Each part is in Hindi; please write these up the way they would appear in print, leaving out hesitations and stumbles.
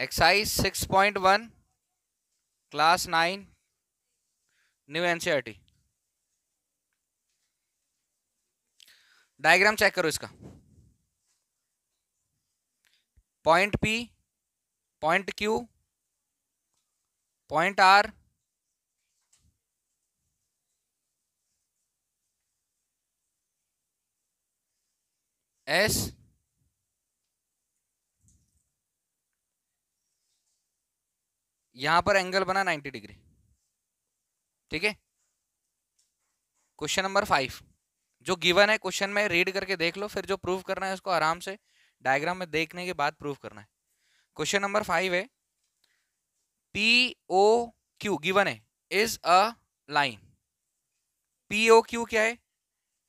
Exercise 6.1 class 9 new NCERT. Diagram check करो इसका। Point P, point Q, point R, S, यहां पर एंगल बना 90 डिग्री। ठीक है। क्वेश्चन नंबर 5 जो गिवन है क्वेश्चन में, रीड करके देख लो, फिर जो प्रूव करना है उसको आराम से डायग्राम में देखने के बाद प्रूव करना है। क्वेश्चन नंबर 5 है पी ओ क्यू गिवन है is a line. P O Q क्या है?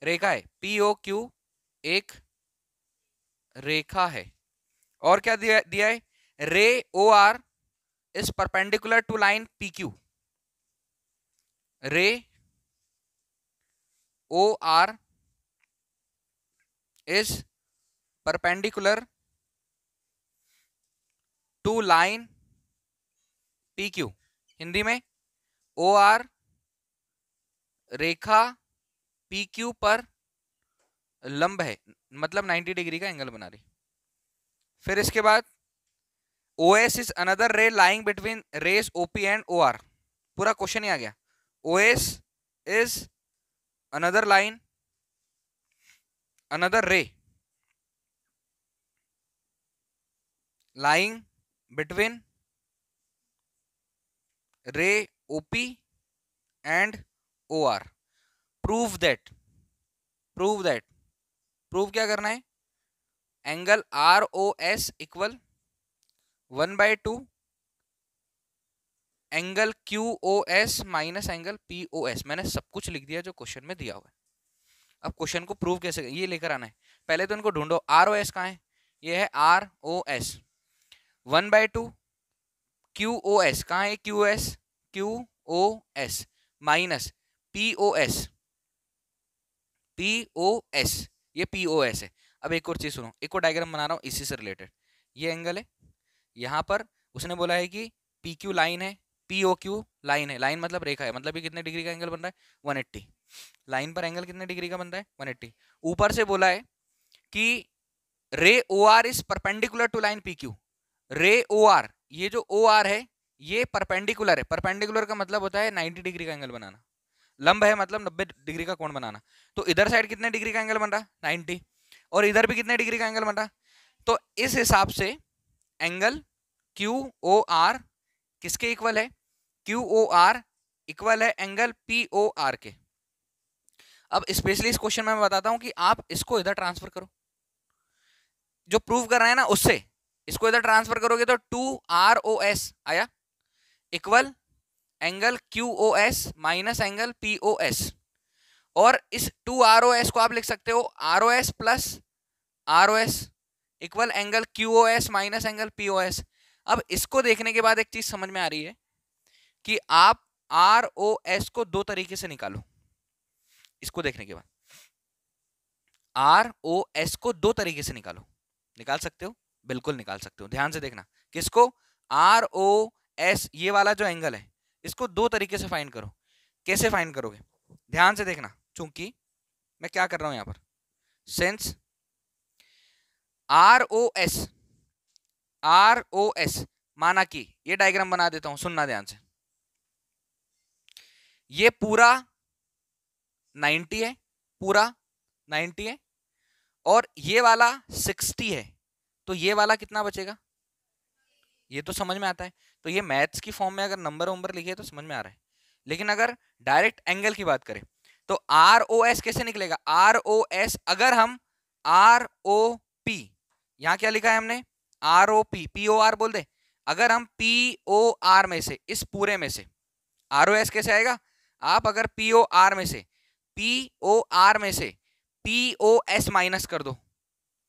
रेखा है। पी ओ क्यू एक रेखा है। और क्या दिया है? Ray O R is perpendicular to line P Q. Ray O R is perpendicular to line P Q. Hindi में ओ आर रेखा पी क्यू पर लंब है, मतलब 90 डिग्री का एंगल बना रही। फिर इसके बाद O S is another ray lying between rays OP and O R. पूरा क्वेश्चन ही आ गया। O S is another line, another ray lying between ray OP and OR. Prove that prove क्या करना है? Angle ROS equal 1/2 angle QOS minus angle POS। मैंने सब कुछ लिख दिया जो क्वेश्चन में दिया हुआ है। अब क्वेश्चन को प्रूव कैसे, ये लेकर आना है। पहले तो इनको ढूंढो। ROS कहाँ है? ये है ROS। 1/2 QOS कहाँ है? QOS माइनस POS ये POS है। अब एक और चीज सुनो, एक और डायग्राम बना रहा हूं इसी से रिलेटेड। ये एंगल है, यहां पर उसने बोला है कि PQ लाइन है, POQ लाइन है। लाइन मतलब रेखा है, मतलब ये कितने डिग्री का एंगल बन रहा है? 180। लाइन पर एंगल कितने डिग्री का बनता है? 180। ऊपर से बोला है कि ray OR is perpendicular to line PQ। Ray OR, ये जो OR है ये परपेंडिकुलर है। परपेंडिकुलर का मतलब होता है 90 डिग्री का एंगल बनाना। लंब है मतलब 90 डिग्री का कोण बनाना। तो इधर साइड कितने डिग्री का एंगल बन रहा? 90। और इधर भी कितने डिग्री का एंगल बन रहा? तो इस हिसाब से एंगल QOR किसके इक्वल है? QOR इक्वल है एंगल POR के। अब स्पेशली इस क्वेश्चन में मैं बताता हूं कि आप इसको इधर ट्रांसफर करो, जो प्रूव कर रहे हैं ना उससे इसको इधर ट्रांसफर करोगे तो 2ROS आया equal angle QOS minus angle POS। और इस 2ROS को आप लिख सकते हो ROS plus ROS equal angle QOS minus angle POS। अब इसको देखने के बाद एक चीज समझ में आ रही है कि आप ROS को दो तरीके से निकालो। इसको देखने के बाद ROS को दो तरीके से निकालो। निकाल सकते हो? बिल्कुल निकाल सकते हो। ध्यान से देखना। किसको? ROS, ये वाला जो एंगल है इसको दो तरीके से फाइंड करो। कैसे फाइंड करोगे? ध्यान से देखना। चूंकि मैं क्या कर रहा हूं यहां पर, सिंस ROS माना कि, ये डायग्राम बना देता हूं, सुनना ध्यान से। ये पूरा 90 है, पूरा 90 है, और ये वाला 60 है। तो ये वाला कितना बचेगा? ये तो समझ में आता है। तो ये मैथ्स की फॉर्म में अगर नंबर वंबर लिखे तो समझ में आ रहा है। लेकिन अगर डायरेक्ट एंगल की बात करें तो ROS कैसे निकलेगा? ROS अगर हम ROP, यहां क्या लिखा है हमने? ROP, POR बोल दे। अगर हम POR में से, इस पूरे में से ROS कैसे आएगा? आप अगर POR में से POS माइनस कर दो,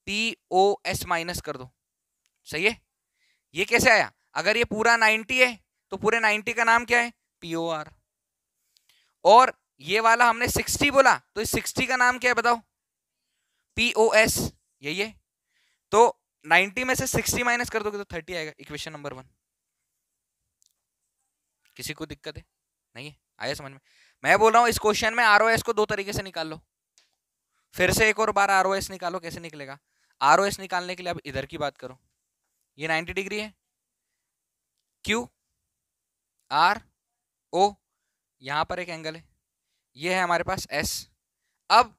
POS माइनस कर दो। सही है? ये कैसे आया? अगर ये पूरा 90 है तो पूरे 90 का नाम क्या है? POR। और ये वाला हमने 60 बोला तो इस 60 का नाम क्या है बताओ? POS। यही है। तो 90 में से 60 माइनस कर दोगे तो 30 आएगा। Equation number 1। किसी को दिक्कत है? नहीं है? आया समझ में? मैं बोल रहा हूं इस क्वेश्चन में आरओएस को दो तरीके से निकाल लो। फिर से एक और बार आरओएस निकालो, कैसे निकलेगा? आरओएस निकालने के लिए अब इधर की बात करो, ये 90 डिग्री है, क्यू आर ओ, यहां पर एक एंगल है, ये है हमारे पास एस। अब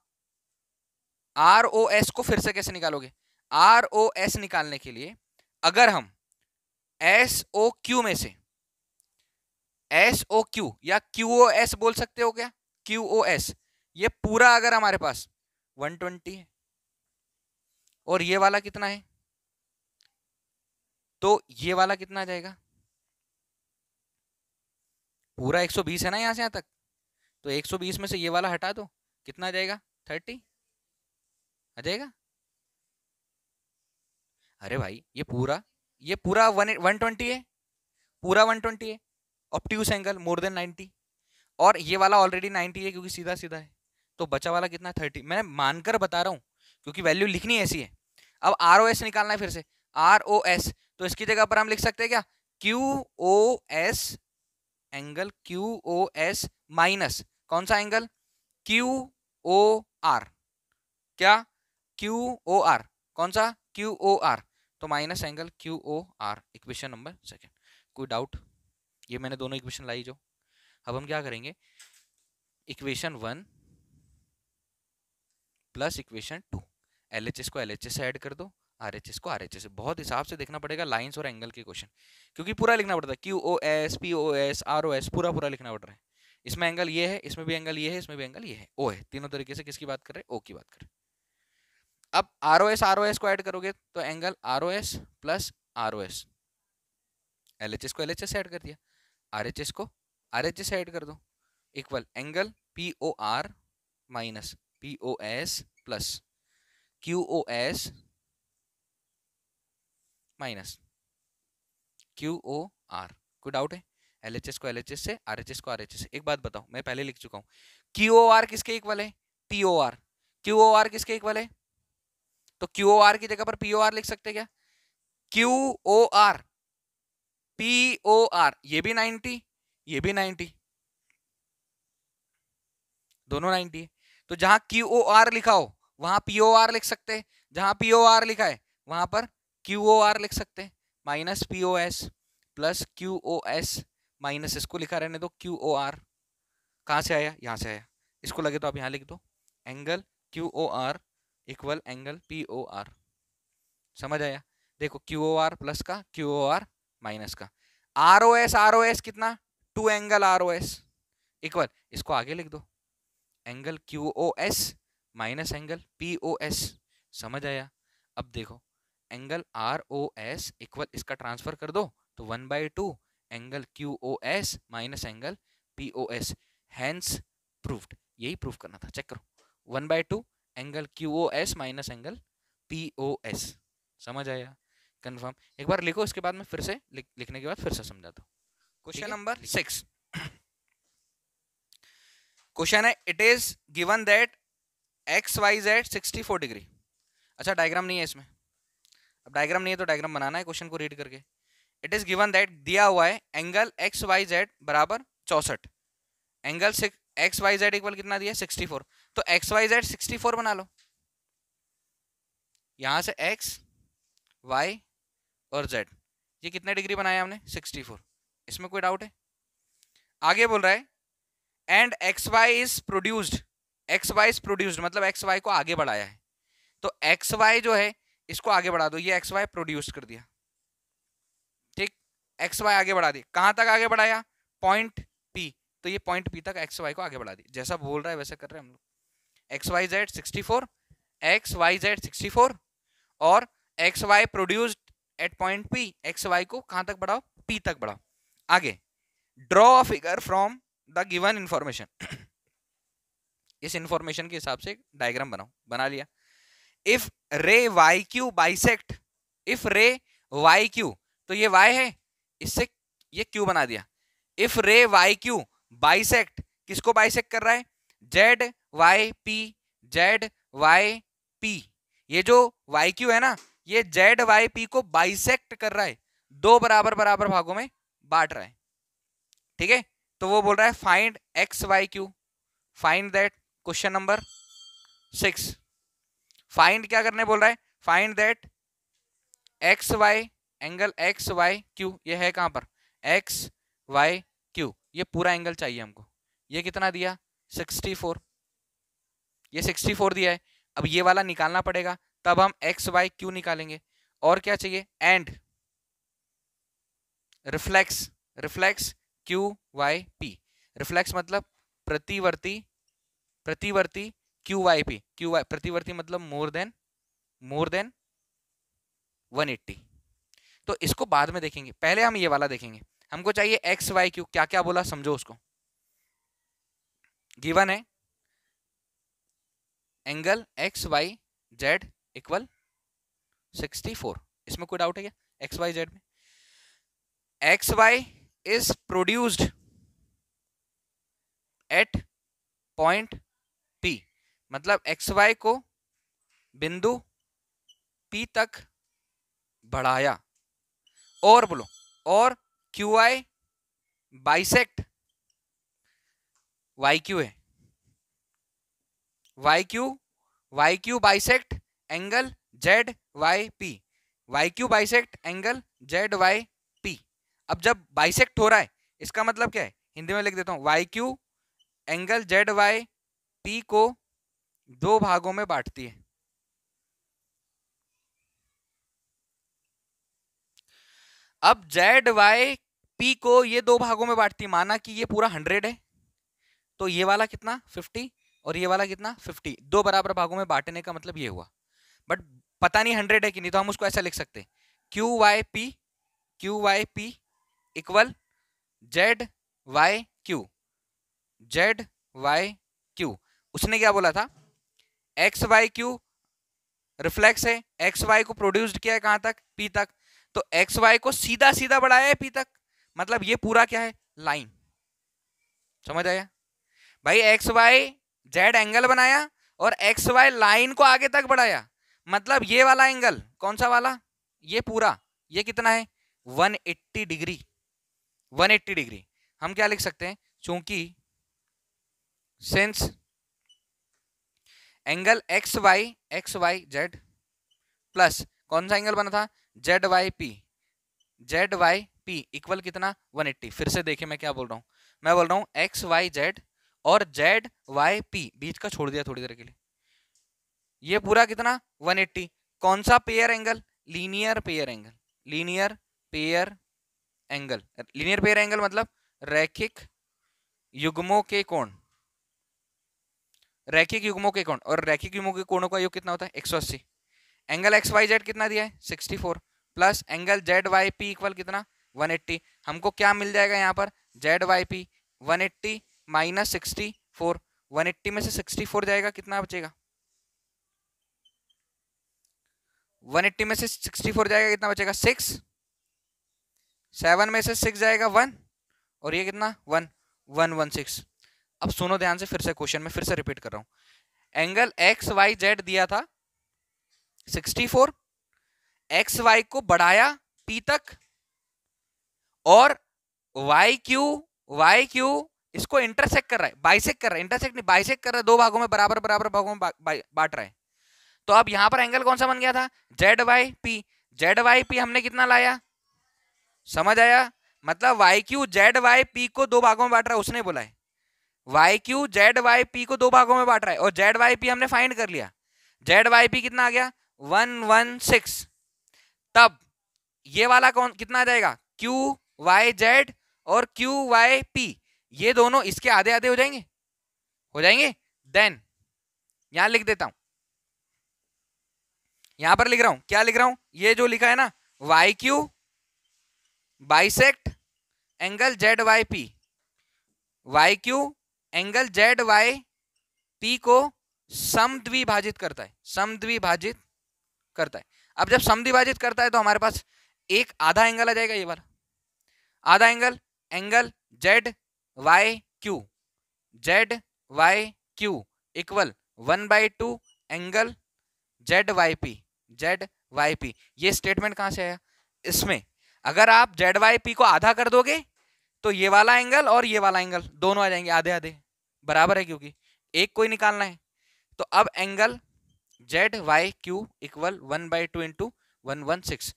आर ओ एस को फिर से कैसे निकालोगे? आर ओ एस निकालने के लिए अगर हम एस ओ क्यू में से एस ओ क्यू या क्यू ओ एस बोल सकते हो क्या? क्यू ओ एस, ये पूरा अगर हमारे पास 120 है और ये वाला कितना है, तो ये वाला कितना आ जाएगा? पूरा 120 है ना यहां से यहां तक, तो 120 में से ये वाला हटा दो, कितना आ जाएगा? 30 आ जाएगा। अरे भाई ये पूरा 120 है, पूरा 120 है, ऑब्ट्यूस एंगल मोर देन 90, और ये वाला ऑलरेडी 90 है क्योंकि सीधा सीधा है, तो बचा वाला कितना? 30। मैं मानकर बता रहा हूं क्योंकि वैल्यू लिखनी ऐसी है। अब आर ओ एस निकालना है फिर से, आर ओ एस, तो इसकी जगह पर हम लिख सकते हैं क्या? Q O S angle, Q O S minus कौन सा एंगल? Q O R. क्या? क्यू ओ आर, कौन सा? क्यू ओ आर, तो minus angle Q O R. Equation number 2। कोई डाउट? ये मैंने दोनों इक्वेशन लाई जो। अब हम क्या करेंगे, इक्वेशन 1 प्लस इक्वेशन 2, एलएचएस को एलएचएस से ऐड कर दो, आरएचएस को आरएचएस से। बहुत हिसाब से देखना पड़ेगा लाइंस और एंगल के क्वेश्चन, क्योंकि पूरा लिखना पड़ता है, Q O S, P O S, R O S, पूरा पूरा लिखना पड़ रहा है। इसमें एंगल ये है, इसमें भी एंगल ये है, इसमें भी एंगल ये है, ओ है। तीनों तरीके से किसकी बात कर रहे हैं? ओ की बात कर रहे हैं। अब आर ओ एस को ऐड करोगे तो angle R O S plus R O S, LHS को एलएचएस से ऐड कर दिया, आरएचएस को आरएचएस से ऐड कर दो, equal angle P O R minus P O S plus Q O S minus Q O R. कोई डाउट है? एलएचएस को एलएचएस से, आरएचएस को आरएचएस से। एक बात बताओ, मैं पहले लिख चुका हूं, क्यू ओ आर किसके इक्वल है? P O R. Q O R किसके इक्वल है? तो क्यू ओ आर की जगह पर पी ओ आर लिख सकते हैं क्या? Q O R P O R, ये भी 90, ये भी 90, दोनों 90 है। तो जहां क्यू ओ आर लिखा हो वहां पी ओ आर लिख सकते हैं, जहां पी ओ आर लिखा है वहां पर क्यू ओ आर लिख सकते हैं। Minus P O S plus Q O S, minus इसको लिखा रहने दो क्यू ओ आर। कहां से आया? यहां से आया। इसको लगे तो आप यहां लिख दो, angle Q O R equal angle P O R. समझ आया? देखो क्यू ओ आर प्लस का, क्यू ओ आर माइनस का, आर ओ एस कितना? 2 angle R O S equal, इसको आगे लिख दो, angle Q O S minus angle P O S. समझ आया? अब देखो angle R O S equal, इसका ट्रांसफर कर दो तो 1/2 angle Q O S minus angle P O S, hence proved. यही प्रूव करना था, चेक करो, 1/2 angle Q O S minus angle P O S. समझ आया? कंफर्म? एक बार लिखो, इसके बाद में फिर से लिखने के बाद फिर से समझाता हूँ। क्वेश्चन नंबर 6, क्वेश्चन है, it is given that X Y Z 64 degree. अच्छा डायग्राम नहीं है इसमें, अब डायग्राम नहीं है तो डायग्राम बनाना है क्वेश्चन को रीड करके। इट इज गिवन दैट, दिया हुआ है एंगल एक्स वाई जेड बराबर 64, angle X Y Z equal कितना दिया? 64। तो एक्स वाई जेड 64 बना लो, यहां से एक्स वाई और जेड, ये कितने डिग्री बनाया हमने? 64। इसमें कोई डाउट है? आगे बोल रहा है and X Y is produced, X Y is produced मतलब एक्स वाई को आगे बढ़ाया है, तो एक्स वाई जो है इसको आगे बढ़ा दो, ये एक्स वाई प्रोड्यूस कर दिया, ठीक, एक्स वाई आगे बढ़ा दी, कहां तक आगे बढ़ाया? पॉइंट पी, तो ये पॉइंट पी तक एक्स वाई को आगे बढ़ा दी, जैसा बोल रहा है वैसे कर रहे हैं हम लोग। X Y Z 64, X Y Z 64, और X Y produced at point P, X Y को कहां तक बढ़ाओ? पी तक बढ़ाओ। आगे draw a figure from the given information, इस इंफॉर्मेशन के हिसाब से डायग्राम बनाओ। बना लिया। If ray Y Q bisect, if ray Y Q, तो ये वाई है, इससे ये क्यू बना दिया। If ray Y Q bisect, किसको बाइसेक्ट कर रहा है? Z Y P, Z Y P, ये जो वाई क्यू है ना ये जेड वाई पी को बाइसेक्ट कर रहा है, दो बराबर बराबर भागों में बांट रहा है, ठीक है। तो वो बोल रहा है find X Y Q, find that, question number 6। Find क्या करने बोल रहा है, find that X Y, angle X Y Q, ये है कहां पर, एक्स वाई क्यू, ये पूरा एंगल चाहिए हमको। ये कितना दिया, 64, ये 64 दिया है। अब ये वाला निकालना पड़ेगा, तब हम एक्स वाई क्यू निकालेंगे। और क्या चाहिए, and reflex, reflex Q Y P, reflex मतलब प्रतिवर्ती, प्रतिवर्ती Q Y P, Q Y प्रतिवर्ती मतलब मोर देन 180। तो इसको बाद में देखेंगे, पहले हम ये वाला देखेंगे। हमको चाहिए एक्स वाई क्यू, क्या क्या बोला समझो उसको। गिवन है angle X Y Z equal 64, इसमें कोई डाउट है क्या, एक्स वाई जेड में। X Y is produced at point P, मतलब एक्स वाई को बिंदु पी तक बढ़ाया। और बोलो, और Q I bisect Y Q है, Y Q bisect angle Z Y P, Y Q bisect angle Z Y P. अब जब बाइसेक्ट हो रहा है, इसका मतलब क्या है, हिंदी में लिख देता हूं, Y Q angle Z Y P को दो भागों में बांटती है। अब जेड वाई पी को ये दो भागों में बांटती है, माना कि ये पूरा 100 है, तो ये वाला कितना 50 और ये वाला कितना 50, दो बराबर भागों में बांटने का मतलब ये हुआ। बट पता नहीं 100 है कि नहीं, तो हम उसको ऐसा लिख सकते, Q Y P equal Z Y Q, Z Y Q. उसने क्या बोला था, एक्स वाई क्यू रिफ्लेक्स है, एक्स वाई को प्रोड्यूस्ड किया है कहां तक, पी तक, तो एक्स वाई को सीधा सीधा बढ़ाया है पी तक, मतलब ये पूरा क्या है, लाइन। समझ आया भाई, एक्स वाई जेड एंगल बनाया और एक्स वाई लाइन को आगे तक बढ़ाया, मतलब ये वाला एंगल कौन सा वाला, ये पूरा, ये कितना है 180 डिग्री, 180 डिग्री। हम क्या लिख सकते हैं, चूंकि since angle X Y Z plus कौन सा एंगल बना था, जेड वाई पी इक्वल कितना 180। फिर से देखिए मैं क्या बोल रहा हूं, मैं बोल रहा हूं एक्स वाई जेड और जेड वाई पी, बीच का छोड़ दिया थोड़ी देर के लिए, ये पूरा कितना 180। कौन सा pair angle, linear pair angle, linear pair angle, linear pair angle मतलब रैखिक युग्मों के कोण, रैखिक युग्मों के कोण, और रैखिक युग्मों के कोणों का योग कितना होता है 180। एंगल एक्स वाई जेड कितना दिया है 64 plus angle Z Y P equal कितना 180। हमको क्या मिल जाएगा यहाँ पर, जेड वाई पी 180 माइनस 64, 180 में से 64 जाएगा, कितना बचेगा, 180 में से 64 जाएगा, कितना बचेगा 6, 7 में से 6 जाएगा 1, और ये कितना 116। अब सुनो ध्यान से, फिर से क्वेश्चन में फिर से रिपीट कर रहा हूं, एंगल एक्स वाई जेड दिया था 64, एक्स वाई को बढ़ाया पी तक, और वाई क्यू इसको इंटरसेक्ट कर रहा है, बाइसेक्ट कर रहा है, इंटरसेक्ट नहीं बाइसेक्ट कर रहा है, दो भागों में बराबर बराबर भागों में बांट रहा है। तो अब यहां पर एंगल कौन सा बन गया था, Z Y P, Z Y P हमने कितना लाया, समझ आया, मतलब Y Q Z Y P को दो भागों में बांट रहा है, उसने बोला है Y Q Z Y P को दो भागों में बांट रहा है, और जेड वाई पी हमने फाइंड कर लिया, जेड वाई पी कितना आ गया 116। तब ये वाला कौन कितना आ जाएगा, क्यू वाई जेड और क्यू वाई पी, ये दोनों इसके आधे आधे हो जाएंगे। देन यहां लिख देता हूं, यहां पर लिख रहा हूं, क्या लिख रहा हूं, ये जो लिखा है ना, Y Q bisect angle Z Y P, Y Q angle Z Y P को समद्विभाजित करता है, समद्विभाजित करता है। अब जब समद्विभाजित करता है तो हमारे पास एक आधा एंगल आ जाएगा, ये वाला आधा angle, angle Z Y Q equal 1/2 angle Z Y Y P. ये स्टेटमेंट कहां से आया? इसमें अगर आप जेड वाई पी को आधा कर दोगे तो ये वाला एंगल और ये वाला एंगल दोनों आ जाएंगे आधे आधे, बराबर है, क्योंकि एक कोई निकालना है। तो अब angle Z Y Q equal 1/2 into 116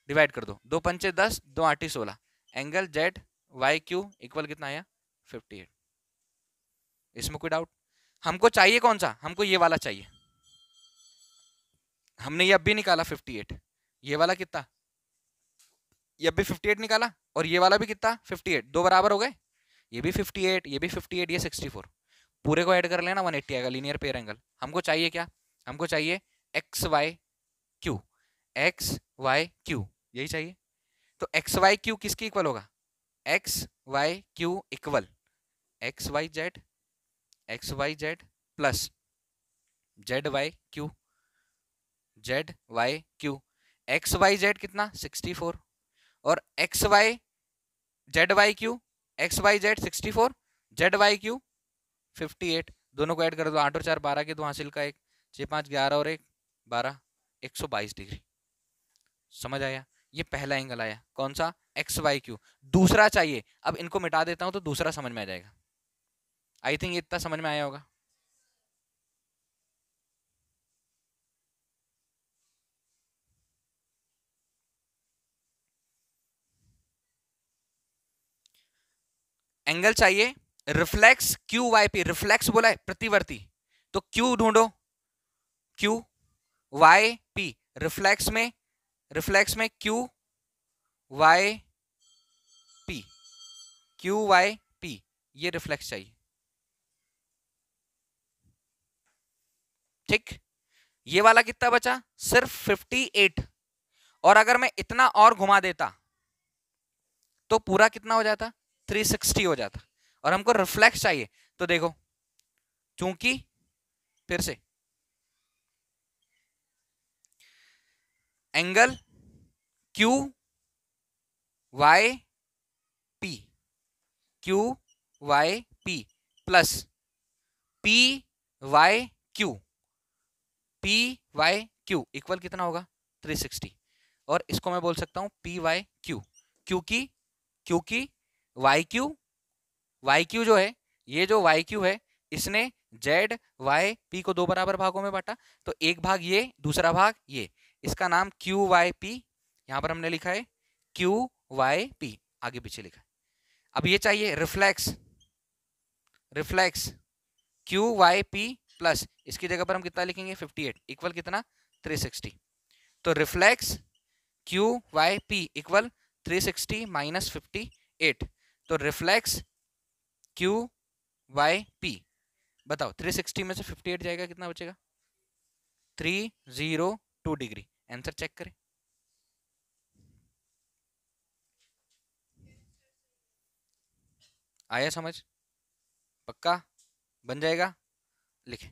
divide कर दो, 2 पंचे 10, 2 आठी 16, angle Z Y Q equal कितना आया? 58। इसमें कोई डाउट? हमको चाहिए कौन सा? हमको ये वाला चाहिए। हमने ये अब भी निकाला 58, ये वाला कितना? ये अब भी 58 निकाला, और ये वाला भी कितना? 58, दो बराबर हो गए। ये भी 58, ये भी 58, ये 64, पूरे को ऐड कर लेना 180 आएगा, लीनियर पेयर एंगल। हमको चाहिए क्या? हमको चाहिए X Y Q, X Y Q, यही चाहिए। तो एक्स वाई क्यू किसके इक्वल होगा? X Y Q equal X Y Z plus Z Y Q, Z Y Q. X Y Z कितना? 64, और X Y Z Y Q, X Y Z 64, Z Y Q 58, दोनों को ऐड कर दो, 8 और 4 12 के, तो हासिल का 1, 6 5 11 और 1 12, 122 डिग्री। समझ आया? ये पहला एंगल आया, कौन सा? X Y Q. दूसरा चाहिए, अब इनको मिटा देता हूं तो दूसरा समझ में आ जाएगा। आई थिंक इतना समझ में आया होगा। एंगल चाहिए reflex Q Y P, reflex बोला है प्रतिवर्ती, तो क्यू ढूंढो, क्यू वाई पी, रिफ्लेक्स में Q Y P, Q Y P, ये रिफ्लेक्स चाहिए। ठीक, ये वाला कितना बचा? सिर्फ 58, और अगर मैं इतना और घुमा देता तो पूरा कितना हो जाता? 360 हो जाता, और हमको रिफ्लेक्स चाहिए। तो देखो, चूंकि फिर से angle Q Y P, Q Y P plus P Y Q, P Y Q equal कितना होगा? 360, और इसको मैं बोल सकता हूं पी वाई क्यू, क्योंकि क्योंकि वाई क्यू जो है, ये जो वाई क्यू है, इसने जेड वाई पी को दो बराबर भागों में बांटा, तो एक भाग ये, दूसरा भाग ये, इसका नाम क्यू वाई पी, यहां पर हमने लिखा है क्यू वाई पी, आगे पीछे लिखा है। अब ये चाहिए reflex Q Y P plus, इसकी जगह पर हम कितना लिखेंगे? 58 इक्वल कितना? 360। तो reflex Q Y P equal 360 minus 58, तो रिफ्लेक्स क्यू वाई पी, बताओ 360 में से 58 जाएगा, कितना बचेगा? 302 डिग्री। आंसर चेक करें। आया समझ? पक्का बन जाएगा? लिखे।